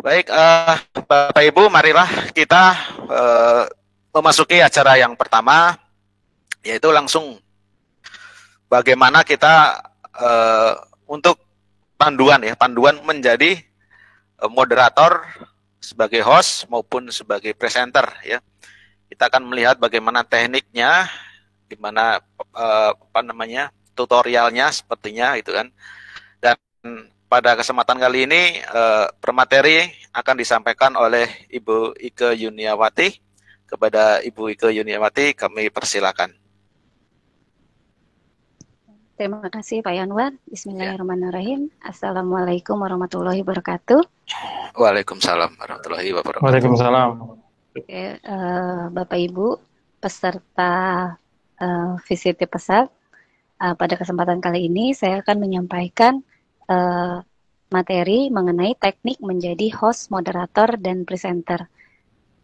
Baik, Bapak Ibu, marilah kita memasuki acara yang pertama, yaitu langsung bagaimana kita untuk panduan menjadi moderator sebagai host maupun sebagai presenter ya. Kita akan melihat bagaimana tekniknya, gimana tutorialnya sepertinya itu kan. Dan pada kesempatan kali ini permateri akan disampaikan oleh Ibu Ike Yuniawati. Kepada Ibu Ike Yuniawati kami persilakan. Terima kasih Pak Yanwar. Bismillahirrahmanirrahim. Assalamualaikum warahmatullahi wabarakatuh. Waalaikumsalam warahmatullahi wabarakatuh. Waalaikumsalam. Oke, Bapak Ibu peserta VCT Pesat, pada kesempatan kali ini saya akan menyampaikan materi mengenai teknik menjadi host, moderator, dan presenter.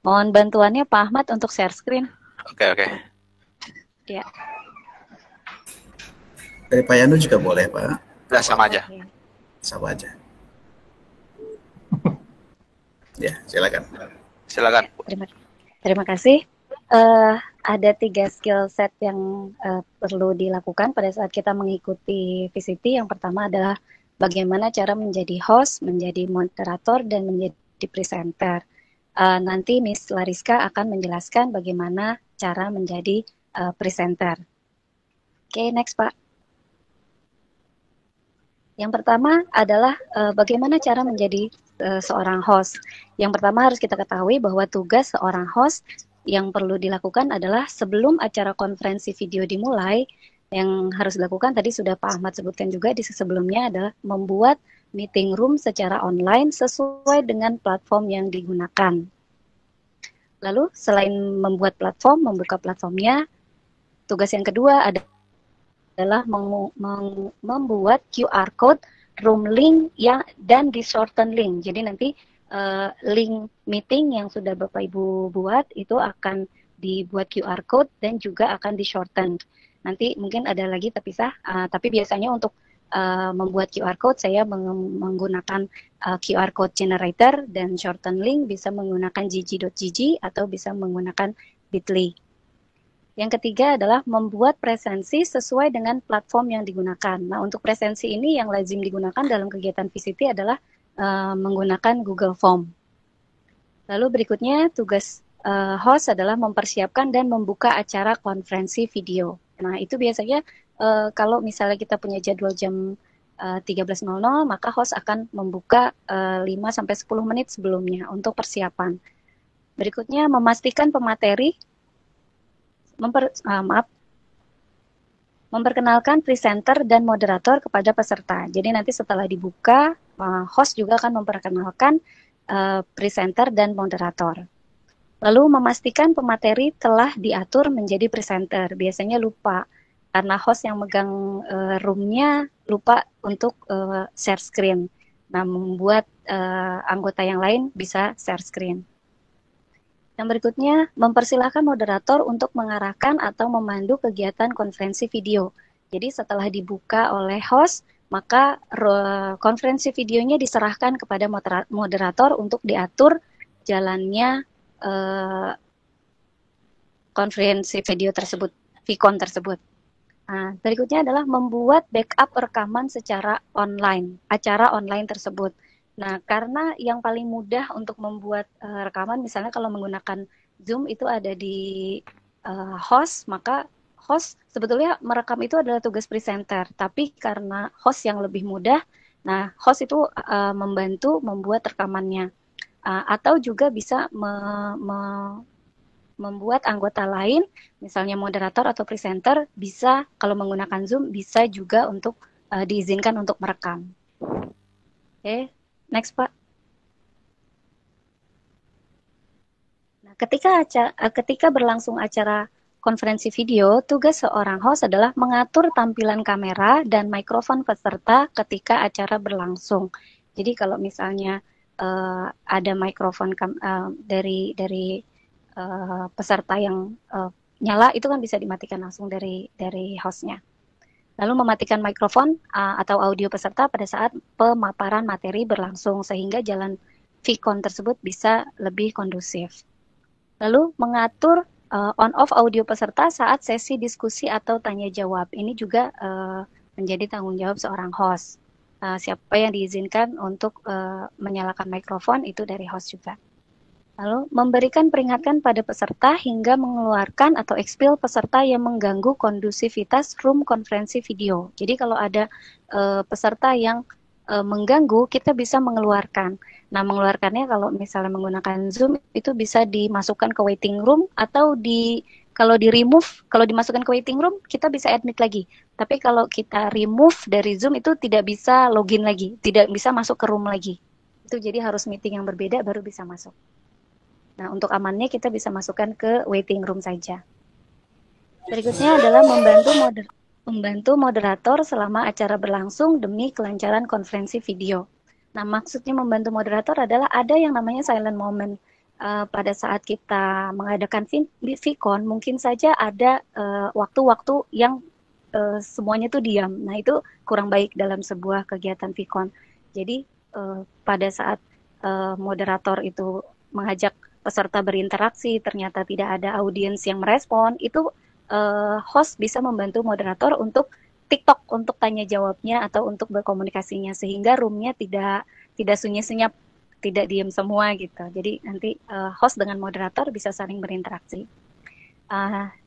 Mohon bantuannya Pak Ahmad untuk share screen. Oke. Ya. Dari Pak Yanu juga boleh, Pak. Udah sama aja. Sama aja. Ya, silakan. Silakan. Terima kasih. Ada 3 skill set yang perlu dilakukan pada saat kita mengikuti VCT. Yang pertama adalah bagaimana cara menjadi host, menjadi moderator, dan menjadi presenter. Nanti Miss Lariska akan menjelaskan bagaimana cara menjadi presenter. Oke, next Pak. Yang pertama adalah bagaimana cara menjadi seorang host. Yang pertama harus kita ketahui bahwa tugas seorang host yang perlu dilakukan adalah sebelum acara konferensi video dimulai, yang harus dilakukan tadi sudah Pak Ahmad sebutkan juga di sebelumnya adalah membuat meeting room secara online sesuai dengan platform yang digunakan. Lalu selain membuat platform, membuka platformnya, tugas yang kedua adalah membuat QR code, room link dan di shorten link. Jadi nanti link meeting yang sudah Bapak Ibu buat itu akan dibuat QR code dan juga akan di shorten. Nanti mungkin ada lagi terpisah, tapi biasanya untuk membuat QR code saya menggunakan QR code generator, dan shorten link bisa menggunakan gg.gg atau bisa menggunakan bit.ly. Yang ketiga adalah membuat presensi sesuai dengan platform yang digunakan. Nah, untuk presensi ini yang lazim digunakan dalam kegiatan VCT adalah menggunakan Google Form. Lalu berikutnya tugas host adalah mempersiapkan dan membuka acara konferensi video. Nah, itu biasanya kalau misalnya kita punya jadwal jam 13.00, maka host akan membuka 5-10 menit sebelumnya untuk persiapan. Berikutnya memastikan pemateri memperkenalkan presenter dan moderator kepada peserta. Jadi nanti setelah dibuka, host juga akan memperkenalkan presenter dan moderator. Lalu memastikan pemateri telah diatur menjadi presenter. Biasanya lupa, karena host yang megang roomnya lupa untuk share screen. Nah, membuat anggota yang lain bisa share screen. Yang berikutnya, mempersilahkan moderator untuk mengarahkan atau memandu kegiatan konferensi video. Jadi setelah dibuka oleh host, maka konferensi videonya diserahkan kepada moderator untuk diatur jalannya konferensi video tersebut, VCon tersebut. Nah, berikutnya adalah membuat backup rekaman secara online, acara online tersebut. Nah, karena yang paling mudah untuk membuat rekaman, misalnya kalau menggunakan Zoom itu ada di host, maka host sebetulnya merekam itu adalah tugas presenter. Tapi karena host yang lebih mudah, nah host itu membantu membuat rekamannya. Atau juga bisa membuat anggota lain, misalnya moderator atau presenter, bisa kalau menggunakan Zoom, bisa juga untuk diizinkan untuk merekam. Oke. Next, Pak. Nah, ketika berlangsung acara konferensi video, tugas seorang host adalah mengatur tampilan kamera dan mikrofon peserta ketika acara berlangsung. Jadi kalau misalnya ada mikrofon dari peserta yang nyala, itu kan bisa dimatikan langsung dari hostnya. Lalu mematikan mikrofon atau audio peserta pada saat pemaparan materi berlangsung, sehingga jalan VCon tersebut bisa lebih kondusif. Lalu mengatur on-off audio peserta saat sesi diskusi atau tanya jawab. Ini juga menjadi tanggung jawab seorang host. Siapa yang diizinkan untuk menyalakan mikrofon itu dari host juga. Lalu memberikan peringatan pada peserta hingga mengeluarkan atau expel peserta yang mengganggu kondusivitas room konferensi video. Jadi kalau ada peserta yang mengganggu, kita bisa mengeluarkan. Nah, mengeluarkannya kalau misalnya menggunakan Zoom itu bisa dimasukkan ke waiting room atau kalau dimasukkan ke waiting room kita bisa admit lagi. Tapi kalau kita remove dari Zoom itu tidak bisa login lagi, tidak bisa masuk ke room lagi. Itu jadi harus meeting yang berbeda baru bisa masuk. Nah, untuk amannya kita bisa masukkan ke waiting room saja. Berikutnya adalah membantu moderator selama acara berlangsung demi kelancaran konferensi video. Nah, maksudnya membantu moderator adalah ada yang namanya silent moment. Pada saat kita mengadakan VCon, mungkin saja ada waktu-waktu yang semuanya itu diam. Nah, itu kurang baik dalam sebuah kegiatan VCon. Jadi, pada saat moderator itu mengajak peserta berinteraksi, ternyata tidak ada audiens yang merespon, itu host bisa membantu moderator untuk TikTok untuk tanya jawabnya atau untuk berkomunikasinya sehingga roomnya tidak sunyi-senyap, tidak diam semua gitu. Jadi nanti host dengan moderator bisa saling berinteraksi.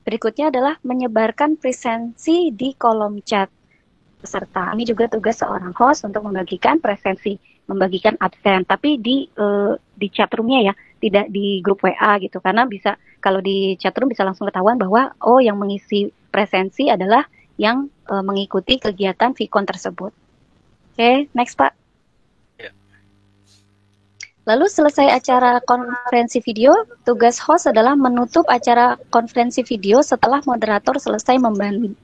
Berikutnya adalah menyebarkan presensi di kolom chat peserta. Ini juga tugas seorang host untuk membagikan presensi, membagikan absen, tapi di chat roomnya ya, tidak di grup WA gitu. Karena bisa kalau di chat room bisa langsung ketahuan bahwa yang mengisi presensi adalah yang mengikuti kegiatan VCon tersebut. Oke, next Pak. Ya. Lalu selesai acara konferensi video, tugas host adalah menutup acara konferensi video setelah moderator selesai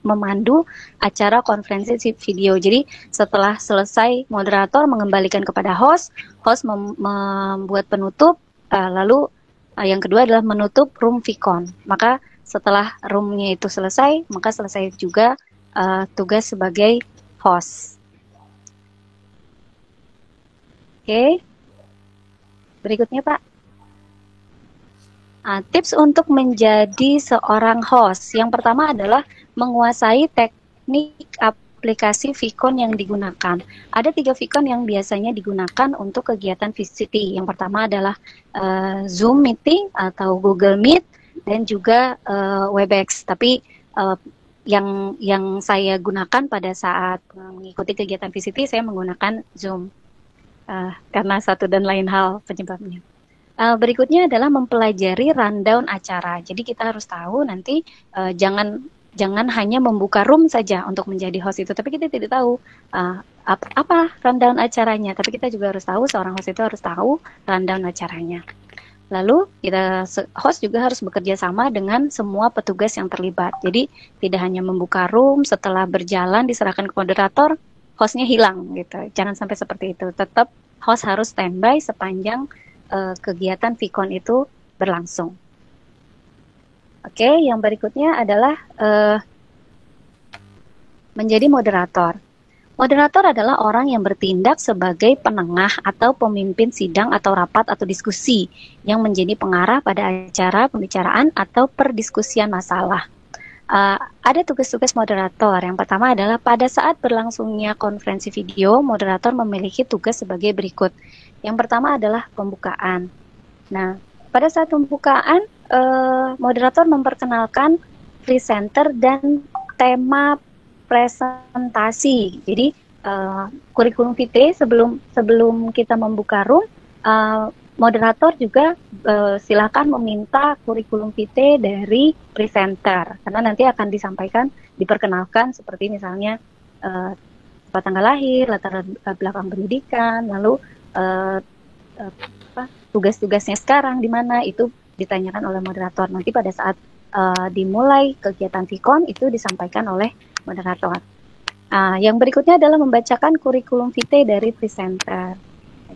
memandu acara konferensi video. Jadi setelah selesai moderator mengembalikan kepada host membuat penutup, lalu yang kedua adalah menutup room VCon. Maka setelah roomnya itu selesai, maka selesai juga tugas sebagai host. Oke. Berikutnya Pak. Tips untuk menjadi seorang host. Yang pertama adalah menguasai teknik aplikasi VCon yang digunakan. Ada 3 VCon yang biasanya digunakan untuk kegiatan VCT. Yang pertama adalah Zoom Meeting atau Google Meet dan juga Webex. Tapi yang saya gunakan pada saat mengikuti kegiatan VCT, saya menggunakan Zoom karena satu dan lain hal penyebabnya. Berikutnya adalah mempelajari rundown acara. Jadi kita harus tahu nanti jangan hanya membuka room saja untuk menjadi host itu, tapi kita tidak tahu apa rundown acaranya. Tapi kita juga harus tahu, seorang host itu harus tahu rundown acaranya. Lalu host juga harus bekerja sama dengan semua petugas yang terlibat. Jadi tidak hanya membuka room, setelah berjalan diserahkan ke moderator, hostnya hilang gitu. Jangan sampai seperti itu. Tetap host harus standby sepanjang kegiatan VCon itu berlangsung. Oke, yang berikutnya adalah menjadi moderator. Moderator adalah orang yang bertindak sebagai penengah atau pemimpin sidang atau rapat atau diskusi yang menjadi pengarah pada acara pembicaraan atau perdiskusian masalah. Ada tugas-tugas moderator. Yang pertama adalah pada saat berlangsungnya konferensi video, moderator memiliki tugas sebagai berikut. Yang pertama adalah pembukaan. Nah, pada saat pembukaan, moderator memperkenalkan presenter dan tema presentasi. Jadi kurikulum vitae sebelum kita membuka room, moderator juga silakan meminta kurikulum vitae dari presenter karena nanti akan diperkenalkan seperti misalnya tempat tanggal lahir, latar belakang pendidikan, lalu tugas-tugasnya sekarang di mana, itu ditanyakan oleh moderator. Nanti pada saat dimulai kegiatan VCon itu disampaikan oleh moderator. Yang berikutnya adalah membacakan kurikulum vitae dari presenter.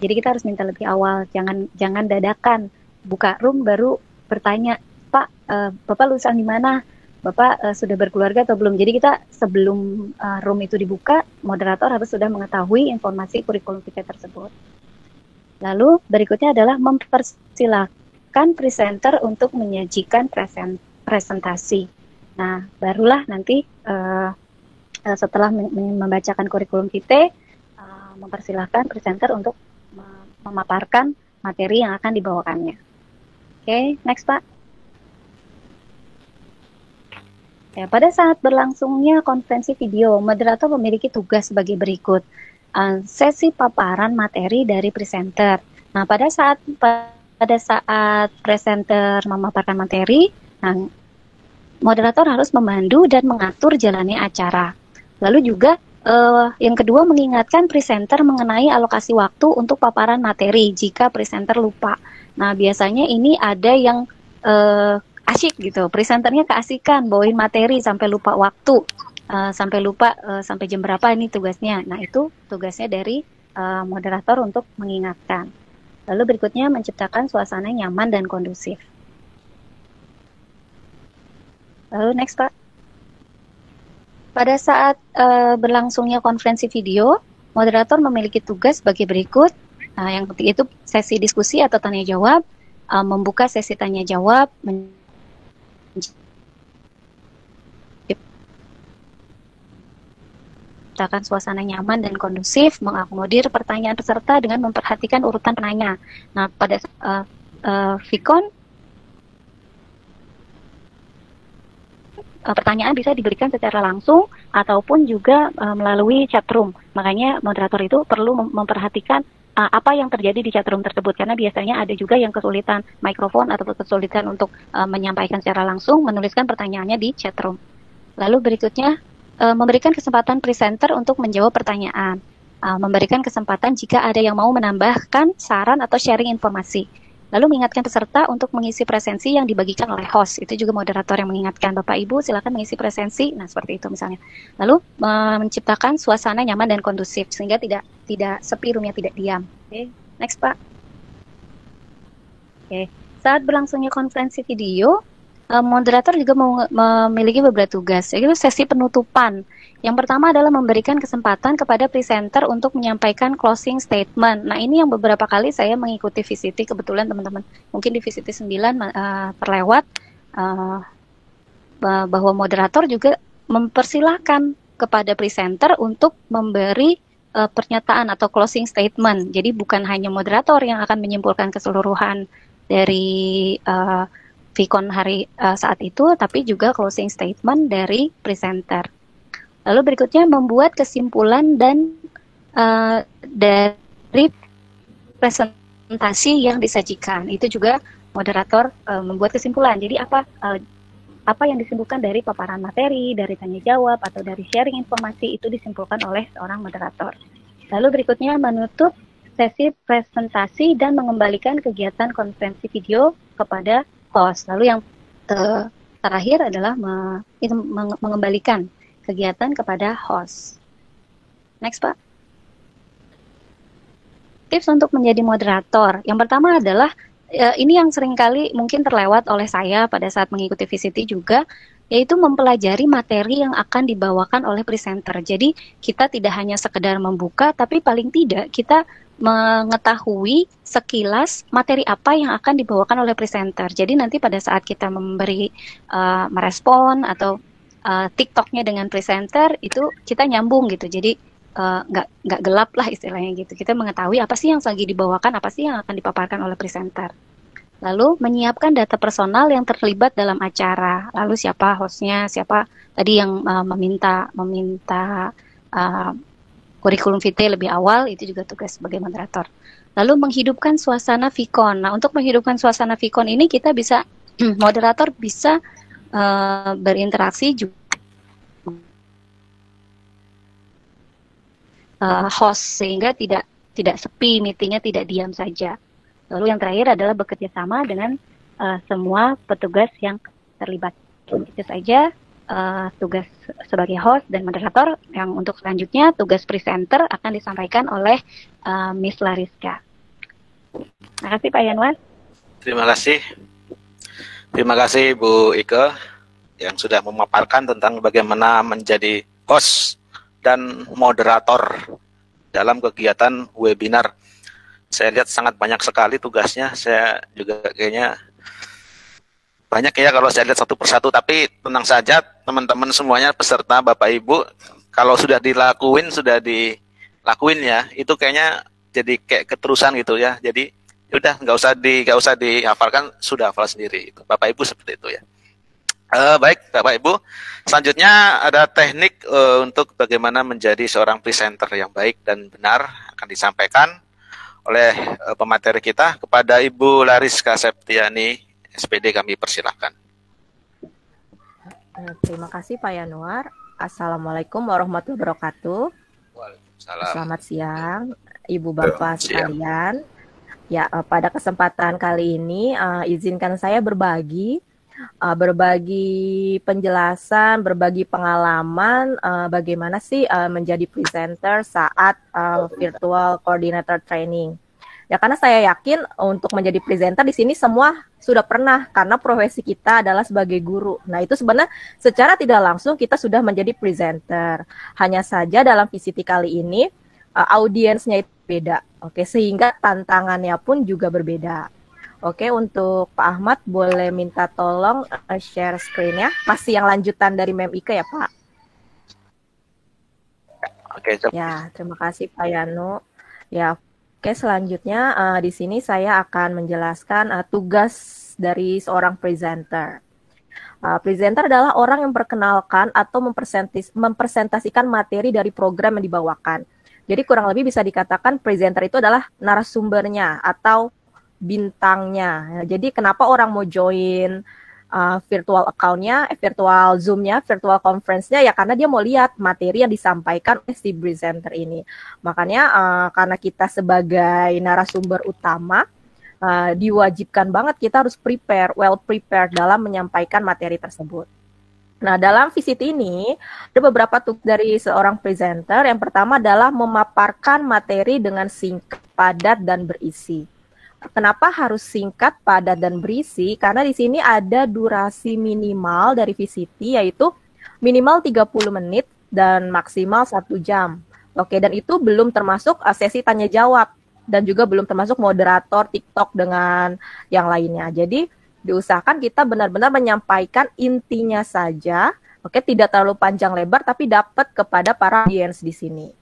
Jadi kita harus minta lebih awal, jangan dadakan buka room baru bertanya, Pak, Bapak lulusan di mana? Bapak sudah berkeluarga atau belum? Jadi kita sebelum room itu dibuka, moderator harus sudah mengetahui informasi kurikulum vitae tersebut. Lalu berikutnya adalah mempersilahkan presenter untuk menyajikan presentasi. Nah, barulah nanti setelah membacakan kurikulum vitae, mempersilahkan presenter untuk memaparkan materi yang akan dibawakannya. Oke, next Pak. Ya, pada saat berlangsungnya konferensi video, moderator memiliki tugas sebagai berikut. Sesi paparan materi dari presenter. Nah, pada saat presenter memaparkan materi, nah, moderator harus memandu dan mengatur jalannya acara. Lalu juga yang kedua, mengingatkan presenter mengenai alokasi waktu untuk paparan materi jika presenter lupa. Nah, biasanya ini ada yang asyik gitu, presenternya keasikan bawain materi sampai lupa waktu, sampai jam berapa ini tugasnya. Nah, itu tugasnya dari moderator untuk mengingatkan. Lalu berikutnya, menciptakan suasana nyaman dan kondusif. Lalu next Pak. Pada saat berlangsungnya konferensi video, moderator memiliki tugas sebagai berikut. Yang penting itu sesi diskusi atau tanya jawab, membuka sesi tanya jawab, menciptakan suasana nyaman dan kondusif, mengakomodir pertanyaan peserta dengan memperhatikan urutan penanya. Nah, pada Vicon, pertanyaan bisa diberikan secara langsung ataupun juga melalui chatroom. Makanya moderator itu perlu memperhatikan apa yang terjadi di chatroom tersebut, karena biasanya ada juga yang kesulitan mikrofon atau kesulitan untuk menyampaikan secara langsung, menuliskan pertanyaannya di chatroom. Lalu berikutnya, memberikan kesempatan presenter untuk menjawab pertanyaan, memberikan kesempatan jika ada yang mau menambahkan saran atau sharing informasi. Lalu mengingatkan peserta untuk mengisi presensi yang dibagikan oleh host. Itu juga moderator yang mengingatkan, Bapak Ibu silakan mengisi presensi. Nah, seperti itu misalnya. Lalu menciptakan suasana nyaman dan kondusif sehingga tidak sepi, roomnya tidak diam. Oke, next Pak. Oke, saat berlangsungnya konferensi video, moderator juga memiliki beberapa tugas, yaitu sesi penutupan. Yang pertama adalah memberikan kesempatan kepada presenter untuk menyampaikan closing statement. Nah, ini yang beberapa kali saya mengikuti VCT, kebetulan teman-teman mungkin di VCT 9 terlewat, bahwa moderator juga mempersilahkan kepada presenter untuk memberi pernyataan atau closing statement. Jadi bukan hanya moderator yang akan menyimpulkan keseluruhan dari Vicon hari saat itu, tapi juga closing statement dari presenter. Lalu berikutnya membuat kesimpulan dan dari presentasi yang disajikan. Itu juga moderator membuat kesimpulan. Jadi apa yang disimpulkan dari paparan materi, dari tanya jawab atau dari sharing informasi itu disimpulkan oleh seorang moderator. Lalu berikutnya menutup sesi presentasi dan mengembalikan kegiatan konferensi video kepada host. Lalu yang terakhir adalah mengembalikan kegiatan kepada host. Next Pak. Tips untuk menjadi moderator. Yang pertama adalah ini yang seringkali mungkin terlewat oleh saya pada saat mengikuti VCT juga, yaitu mempelajari materi yang akan dibawakan oleh presenter. Jadi kita tidak hanya sekedar membuka, tapi paling tidak kita mengetahui sekilas materi apa yang akan dibawakan oleh presenter. Jadi nanti pada saat kita merespon atau TikToknya dengan presenter itu kita nyambung gitu. Jadi nggak gelap lah istilahnya gitu. Kita mengetahui apa sih yang lagi dibawakan, apa sih yang akan dipaparkan oleh presenter. Lalu menyiapkan data personal yang terlibat dalam acara. Lalu siapa hostnya, siapa tadi yang meminta kurikulum vitae lebih awal, itu juga tugas sebagai moderator. Lalu menghidupkan suasana Vicon. Nah, untuk menghidupkan suasana Vicon ini kita bisa moderator bisa berinteraksi juga host sehingga tidak sepi, meetingnya tidak diam saja. Lalu yang terakhir adalah bekerja sama dengan semua petugas yang terlibat. Itu saja tugas sebagai host dan moderator. Yang untuk selanjutnya tugas presenter akan disampaikan oleh Miss Lariska. Terima kasih Pak Yanwar. Terima kasih Bu Ike yang sudah memaparkan tentang bagaimana menjadi host dan moderator dalam kegiatan webinar. Saya lihat sangat banyak sekali tugasnya. Saya juga kayaknya banyak ya kalau saya lihat satu persatu. Tapi tenang saja teman-teman semuanya peserta Bapak Ibu, kalau sudah dilakuin ya, itu kayaknya jadi kayak keterusan gitu ya. Jadi udah nggak usah dihafalkan, sudah hafal sendiri. Bapak Ibu seperti itu ya. Baik Bapak Ibu, selanjutnya ada teknik untuk bagaimana menjadi seorang presenter yang baik dan benar akan disampaikan oleh pemateri kita kepada Ibu Lariska Septiani, SPD, kami persilahkan. Terima kasih Pak Yanuar. Assalamualaikum warahmatullahi wabarakatuh. Waalaikumsalam. Selamat siang Ibu Bapak sekalian. Ya, pada kesempatan kali ini izinkan saya berbagi penjelasan, berbagi pengalaman bagaimana sih menjadi presenter saat virtual coordinator training. Ya, karena saya yakin untuk menjadi presenter di sini semua sudah pernah, karena profesi kita adalah sebagai guru. Nah, itu sebenarnya secara tidak langsung kita sudah menjadi presenter. Hanya saja dalam VCT kali ini audiensnya itu beda. Oke, sehingga tantangannya pun juga berbeda. Oke, untuk Pak Ahmad boleh minta tolong share screen-nya. Masih yang lanjutan dari Mem Ike ya, Pak? Oke, coba. Ya, terima kasih Pak Yanu. Ya, oke, selanjutnya di sini saya akan menjelaskan tugas dari seorang presenter. Presenter adalah orang yang memperkenalkan atau mempresentasikan materi dari program yang dibawakan. Jadi kurang lebih bisa dikatakan presenter itu adalah narasumbernya atau bintangnya. Jadi kenapa orang mau join virtual account-nya, virtual Zoom-nya, virtual conference-nya, ya karena dia mau lihat materi yang disampaikan oleh si presenter ini. Makanya karena kita sebagai narasumber utama, diwajibkan banget kita harus well prepared dalam menyampaikan materi tersebut. Nah, dalam visit ini ada beberapa tugas dari seorang presenter. Yang pertama adalah memaparkan materi dengan singkat, padat, dan berisi. Kenapa harus singkat, padat, dan berisi? Karena di sini ada durasi minimal dari VCT, yaitu minimal 30 menit dan maksimal 1 jam. Oke, dan itu belum termasuk sesi tanya jawab dan juga belum termasuk moderator TikTok dengan yang lainnya. Jadi diusahakan kita benar-benar menyampaikan intinya saja. Oke, tidak terlalu panjang lebar tapi dapat kepada para audiens di sini.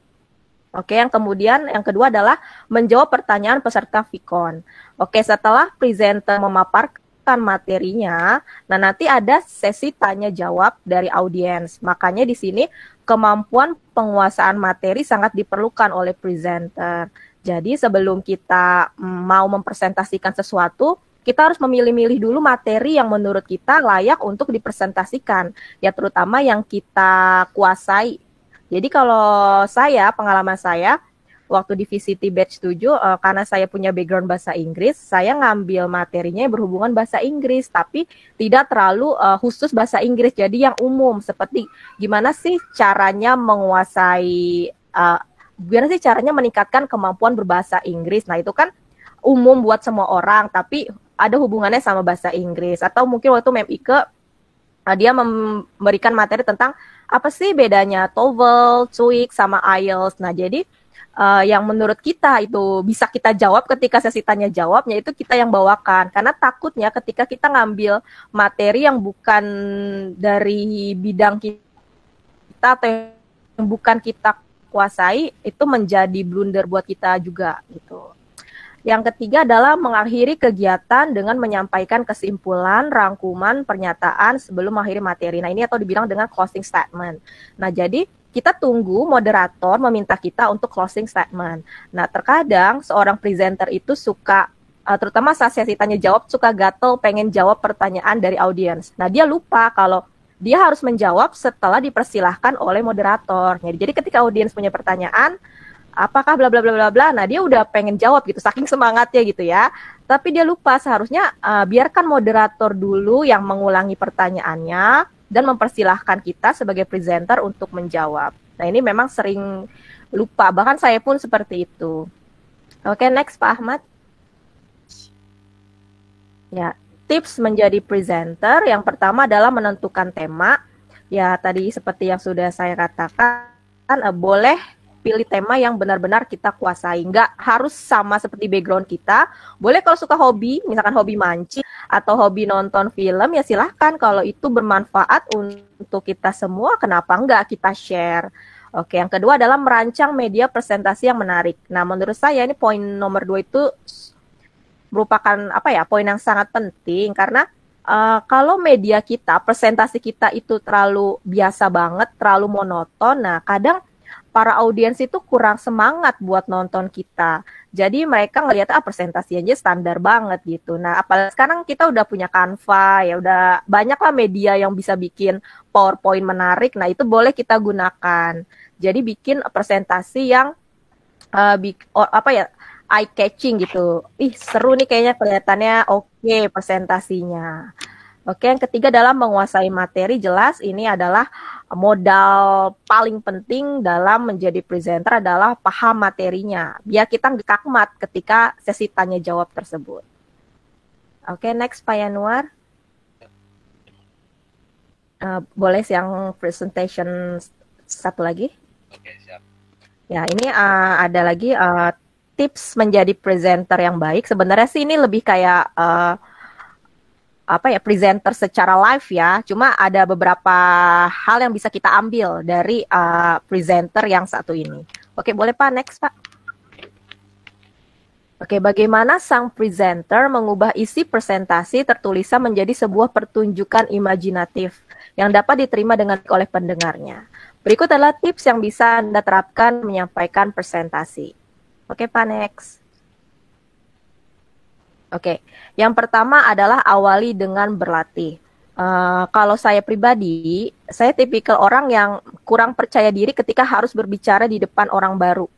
Oke, yang kedua adalah menjawab pertanyaan peserta VCon. Oke, setelah presenter memaparkan materinya, nah nanti ada sesi tanya jawab dari audiens. Makanya di sini kemampuan penguasaan materi sangat diperlukan oleh presenter. Jadi sebelum kita mau mempresentasikan sesuatu, kita harus memilih-milih dulu materi yang menurut kita layak untuk dipresentasikan, ya terutama yang kita kuasai. Jadi kalau pengalaman saya, waktu di VCT Batch 7, karena saya punya background bahasa Inggris, saya ngambil materinya yang berhubungan bahasa Inggris, tapi tidak terlalu khusus bahasa Inggris, jadi yang umum, seperti gimana sih caranya meningkatkan kemampuan berbahasa Inggris. Nah, itu kan umum buat semua orang, tapi ada hubungannya sama bahasa Inggris. Atau mungkin waktu Mem Ike, dia memberikan materi tentang apa sih bedanya TOEFL, TOEIC, sama IELTS. Nah, jadi yang menurut kita itu bisa kita jawab ketika sesi tanya jawabnya itu kita yang bawakan. Karena takutnya ketika kita ngambil materi yang bukan dari bidang kita atau yang bukan kita kuasai, itu menjadi blunder buat kita juga gitu. Yang ketiga adalah mengakhiri kegiatan dengan menyampaikan kesimpulan, rangkuman, pernyataan sebelum mengakhiri materi. Nah, ini atau dibilang dengan closing statement. Nah, jadi kita tunggu moderator meminta kita untuk closing statement. Nah, terkadang seorang presenter itu suka, terutama saat sesi tanya jawab, suka gatel pengen jawab pertanyaan dari audiens. Nah, dia lupa kalau dia harus menjawab setelah dipersilahkan oleh moderator. Jadi ketika audiens punya pertanyaan, apakah bla bla bla bla bla, nah dia udah pengen jawab gitu, saking semangatnya gitu ya. Tapi dia lupa seharusnya biarkan moderator dulu yang mengulangi pertanyaannya dan mempersilahkan kita sebagai presenter untuk menjawab. Nah, ini memang sering lupa, bahkan saya pun seperti itu. Oke, next Pak Ahmad. Ya, tips menjadi presenter yang pertama adalah menentukan tema. Ya, tadi seperti yang sudah saya katakan, boleh pilih tema yang benar-benar kita kuasai. Nggak harus sama seperti background kita. Boleh kalau suka hobi, misalkan hobi mancing atau hobi nonton film, ya silahkan. Kalau itu bermanfaat untuk kita semua, kenapa nggak kita share. Oke, yang kedua adalah merancang media presentasi yang menarik. Nah, menurut saya ini poin nomor 2 itu merupakan poin yang sangat penting karena kalau media kita, presentasi kita itu terlalu biasa banget, terlalu monoton, nah kadang para audiens itu kurang semangat buat nonton kita. Jadi mereka ngelihat presentasi aja standar banget gitu. Nah, apalagi sekarang kita udah punya Canva, ya udah banyak lah media yang bisa bikin PowerPoint menarik. Nah, itu boleh kita gunakan. Jadi bikin presentasi yang eye catching gitu. Ih, seru nih kayaknya kelihatannya oke presentasinya. Oke, yang ketiga adalah menguasai materi. Jelas ini adalah modal paling penting dalam menjadi presenter adalah paham materinya. Biar kita nggak kakmat ketika sesi tanya jawab tersebut. Oke, next Pak Yanuar. Boleh yang presentation satu lagi? Oke, siap. Ya, ini ada lagi tips menjadi presenter yang baik. Sebenarnya sih ini lebih kayak presenter secara live ya. Cuma ada beberapa hal yang bisa kita ambil dari presenter yang satu ini. Oke, boleh Pak, next Pak. Oke, bagaimana sang presenter mengubah isi presentasi tertulisnya menjadi sebuah pertunjukan imajinatif yang dapat diterima dengan oleh pendengarnya. Berikut adalah tips yang bisa Anda terapkan menyampaikan presentasi. Oke, Pak, next. Oke, yang pertama adalah awali dengan berlatih. Kalau saya pribadi, saya tipikal orang yang kurang percaya diri ketika harus berbicara di depan orang baru.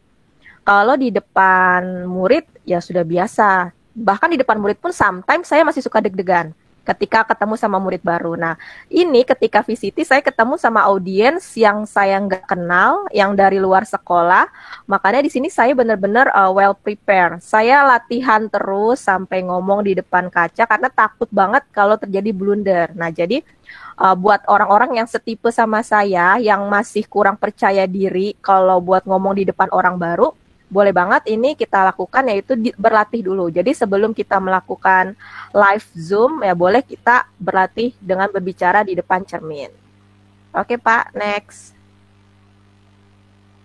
Kalau di depan murid, ya sudah biasa. Bahkan di depan murid pun sometimes saya masih suka deg-degan ketika ketemu sama murid baru. Nah, ini ketika VCT saya ketemu sama audiens yang saya nggak kenal, yang dari luar sekolah. Makanya di sini saya benar-benar well prepared. Saya latihan terus sampai ngomong di depan kaca karena takut banget kalau terjadi blunder. Nah, jadi buat orang-orang yang setipe sama saya, yang masih kurang percaya diri kalau buat ngomong di depan orang baru, boleh banget ini kita lakukan yaitu berlatih dulu. Jadi sebelum kita melakukan live Zoom ya boleh kita berlatih dengan berbicara di depan cermin. Oke Pak, next.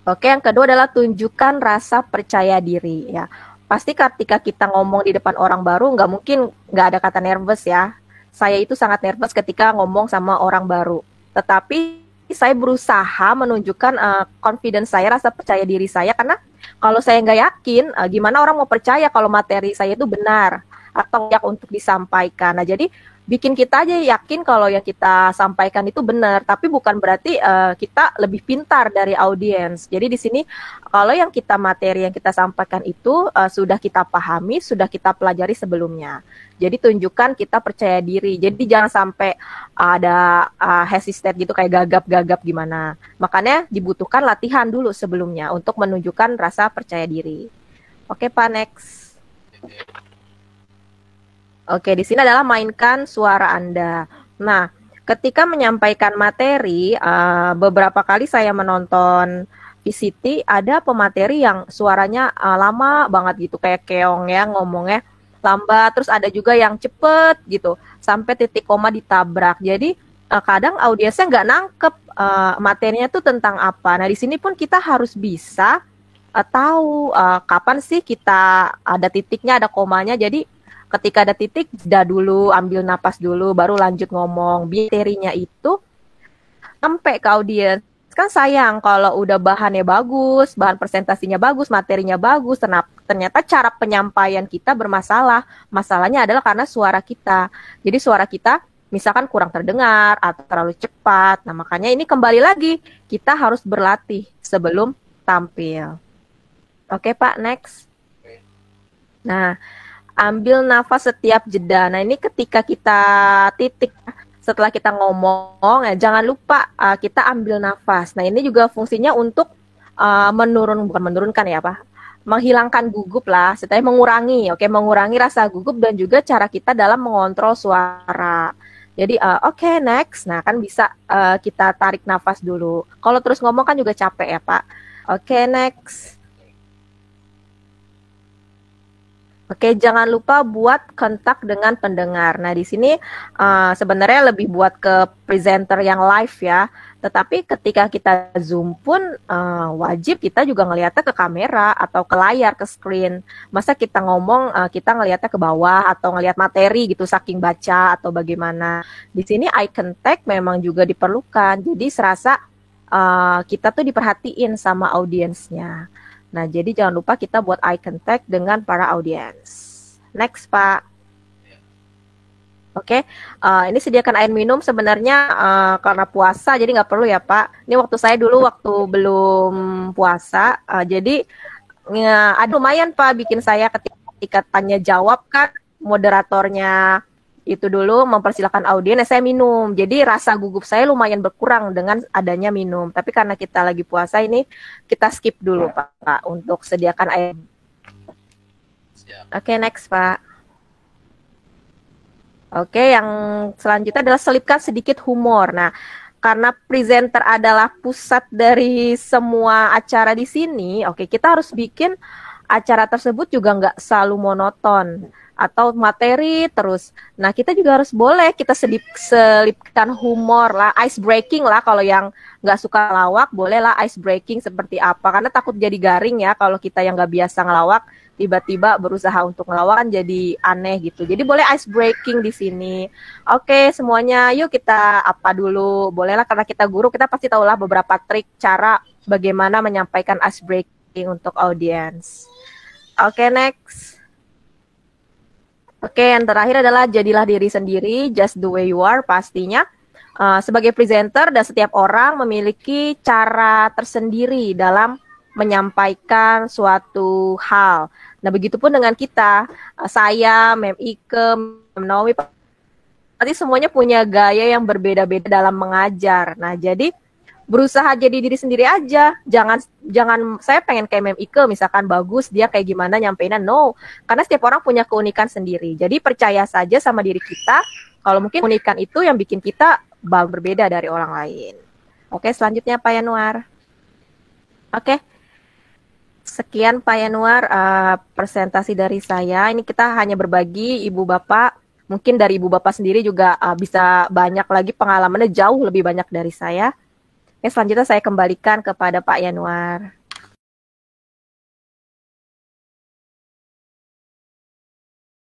Oke, yang kedua adalah tunjukkan rasa percaya diri ya. Pasti ketika kita ngomong di depan orang baru nggak mungkin nggak ada kata nervous ya. Saya itu sangat nervous ketika ngomong sama orang baru. Tetapi saya berusaha menunjukkan confidence saya, rasa percaya diri saya karena kalau saya nggak yakin, gimana orang mau percaya kalau materi saya itu benar atau layak untuk disampaikan. Nah, jadi bikin kita aja yakin kalau yang kita sampaikan itu benar, tapi bukan berarti kita lebih pintar dari audiens. Jadi di sini kalau yang materi yang kita sampaikan itu sudah kita pahami, sudah kita pelajari sebelumnya. Jadi tunjukkan kita percaya diri. Jadi jangan sampai ada hesitate gitu kayak gagap-gagap gimana. Makanya dibutuhkan latihan dulu sebelumnya untuk menunjukkan rasa percaya diri. Oke Pak, next. Oke, di sini adalah mainkan suara Anda. Nah, ketika menyampaikan materi, beberapa kali saya menonton VCT, ada pemateri yang suaranya lama banget gitu, kayak keong ya ngomongnya lambat, terus ada juga yang cepet gitu, sampai titik koma ditabrak. Jadi kadang audiensnya nggak nangkep materinya tuh tentang apa. Nah, di sini pun kita harus bisa tahu kapan sih kita ada titiknya, ada komanya. Jadi ketika ada titik, jeda dulu, ambil napas dulu, baru lanjut ngomong. Materinya itu sampai ke audiens. Kan sayang kalau udah bahannya bagus, bahan presentasinya bagus, materinya bagus, ternyata cara penyampaian kita bermasalah. Masalahnya adalah karena suara kita. Jadi suara kita misalkan kurang terdengar atau terlalu cepat. Nah, makanya ini kembali lagi, kita harus berlatih sebelum tampil. Oke Pak, next. Nah, ambil nafas setiap jeda. Nah, ini ketika kita titik setelah kita ngomong, ya jangan lupa kita ambil nafas. Nah, ini juga fungsinya untuk bukan menurunkan ya Pak, menghilangkan gugup lah, serta mengurangi rasa gugup dan juga cara kita dalam mengontrol suara. Jadi oke, next. Nah, kan bisa kita tarik nafas dulu. Kalau terus ngomong kan juga capek ya Pak. Oke, next. Oke, jangan lupa buat kontak dengan pendengar. Nah, di sini sebenarnya lebih buat ke presenter yang live ya. Tetapi ketika kita Zoom pun wajib kita juga ngeliatnya ke kamera atau ke layar, ke screen. Masa kita ngomong kita ngeliatnya ke bawah atau ngeliat materi gitu saking baca atau bagaimana. Di sini eye contact memang juga diperlukan. Jadi serasa kita tuh diperhatiin sama audiensnya. Nah, jadi jangan lupa kita buat eye contact dengan para audiens. Next, Pak. Oke, ini sediakan air minum sebenarnya karena puasa, jadi nggak perlu ya, Pak. Ini waktu saya dulu waktu belum puasa, jadi ada lumayan, Pak, bikin saya ketika tanya jawab kan, moderatornya itu dulu mempersilahkan audiens, saya minum. Jadi rasa gugup saya lumayan berkurang dengan adanya minum. Tapi karena kita lagi puasa ini, kita skip dulu, Pak, untuk sediakan air. Oke, next, Pak. Oke, yang selanjutnya adalah selipkan sedikit humor. Nah, karena presenter adalah pusat dari semua acara di sini, oke, kita harus bikin acara tersebut juga nggak selalu monoton atau materi terus. Nah, kita juga harus boleh kita selipkan humor lah, ice breaking lah. Kalau yang nggak suka ngelawak, bolehlah ice breaking seperti apa. Karena takut jadi garing ya kalau kita yang nggak biasa ngelawak, tiba-tiba berusaha untuk ngelawak kan jadi aneh gitu. Jadi boleh ice breaking di sini. Oke, semuanya yuk kita apa dulu. Bolehlah karena kita guru, kita pasti tahulah beberapa trik cara bagaimana menyampaikan ice breaking untuk audiens. Oke, next. Oke, yang terakhir adalah jadilah diri sendiri, just the way you are pastinya. Sebagai presenter dan setiap orang memiliki cara tersendiri dalam menyampaikan suatu hal. Nah, begitupun dengan kita, saya, Mem Ike, Mem Naomi, nanti semuanya punya gaya yang berbeda-beda dalam mengajar. Nah, jadi berusaha jadi diri sendiri aja. Jangan saya pengen kayak Mem Ike misalkan bagus, dia kayak gimana nyampeinnya. No, karena setiap orang punya keunikan sendiri. Jadi percaya saja sama diri kita. Kalau mungkin keunikan itu yang bikin kita berbeda dari orang lain. Oke, selanjutnya Pak Yanuar. Oke. Sekian Pak Yanuar presentasi dari saya. Ini kita hanya berbagi Ibu Bapak. Mungkin dari Ibu Bapak sendiri juga bisa banyak lagi pengalamannya jauh lebih banyak dari saya. Oke, selanjutnya saya kembalikan kepada Pak Yanuar.